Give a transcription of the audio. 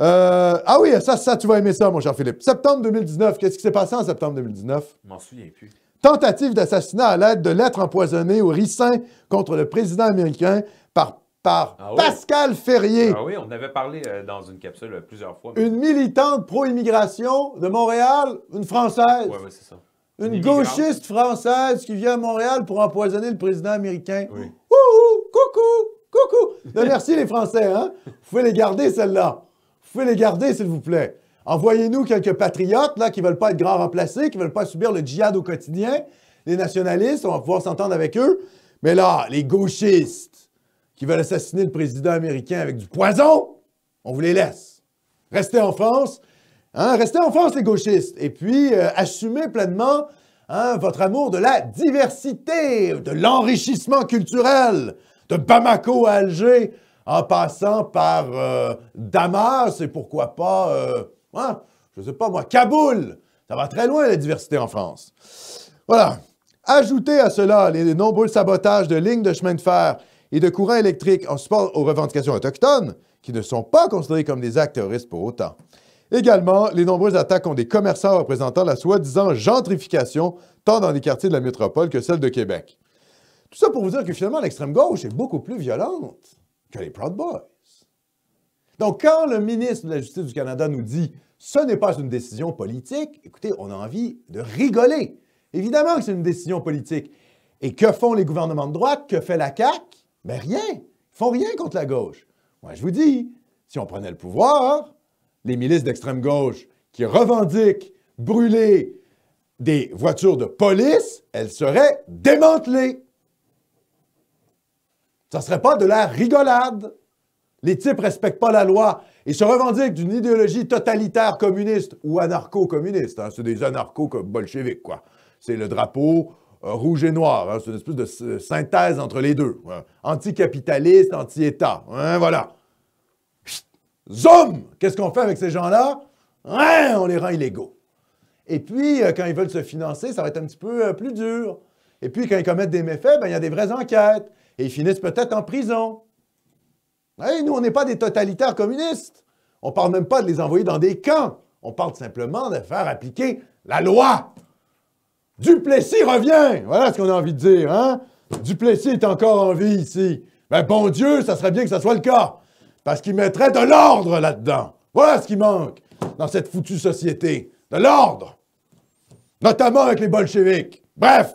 Ah oui, ça, tu vas aimer ça, mon cher Philippe. Septembre 2019, qu'est-ce qui s'est passé en septembre 2019? Je m'en souviens plus. Tentative d'assassinat à l'aide de lettres empoisonnées au ricin contre le président américain par Pascal Ferrier. Ah oui, on avait parlé dans une capsule plusieurs fois. Une militante pro-immigration de Montréal, une Française. Oui, c'est ça. Une gauchiste française qui vient à Montréal pour empoisonner le président américain. Oui. Coucou! Non, merci les Français, hein? Vous pouvez les garder, celles-là. Vous pouvez les garder, s'il vous plaît. Envoyez-nous quelques patriotes, là, qui ne veulent pas être grands remplacés, qui ne veulent pas subir le djihad au quotidien. Les nationalistes, on va pouvoir s'entendre avec eux. Mais là, les gauchistes qui veulent assassiner le président américain avec du poison, on vous les laisse. Restez en France. Hein? Restez en France, les gauchistes. Et puis, assumez pleinement votre amour de la diversité, de l'enrichissement culturel, de Bamako à Alger, en passant par Damas et pourquoi pas, je sais pas moi, Kaboul. Ça va très loin, la diversité en France. Voilà. Ajoutez à cela les nombreux sabotages de lignes de chemin de fer et de courants électriques en support aux revendications autochtones, qui ne sont pas considérés comme des actes terroristes pour autant. Également, les nombreuses attaques contre des commerçants représentant la soi-disant gentrification, tant dans les quartiers de la métropole que celle de Québec. Tout ça pour vous dire que finalement, l'extrême gauche est beaucoup plus violente que les Proud Boys. Donc, quand le ministre de la Justice du Canada nous dit « ce n'est pas une décision politique », écoutez, on a envie de rigoler. Évidemment que c'est une décision politique. Et que font les gouvernements de droite? Que fait la CAQ? Ben rien. Ils font rien contre la gauche. Moi, je vous dis, si on prenait le pouvoir, les milices d'extrême gauche qui revendiquent brûler des voitures de police, elles seraient démantelées. Ça ne serait pas de la rigolade. Les types ne respectent pas la loi et se revendiquent d'une idéologie totalitaire communiste ou anarcho-communiste. Hein. C'est des anarcho-bolcheviques, quoi. C'est le drapeau rouge et noir. Hein. C'est une espèce de synthèse entre les deux. Hein. Anticapitaliste, anti-État. Hein, voilà. Zoom! Qu'est-ce qu'on fait avec ces gens-là? Hein, on les rend illégaux. Et puis, quand ils veulent se financer, ça va être un petit peu plus dur. Et puis, quand ils commettent des méfaits, il y a des vraies enquêtes. Et ils finissent peut-être en prison. Hey, nous, on n'est pas des totalitaires communistes. On ne parle même pas de les envoyer dans des camps. On parle simplement de faire appliquer la loi. Duplessis revient! Voilà ce qu'on a envie de dire, hein? Duplessis est encore en vie ici. Ben, bon Dieu, ça serait bien que ça soit le cas. Parce qu'il mettrait de l'ordre là-dedans. Voilà ce qui manque dans cette foutue société. De l'ordre. Notamment avec les bolcheviks. Bref.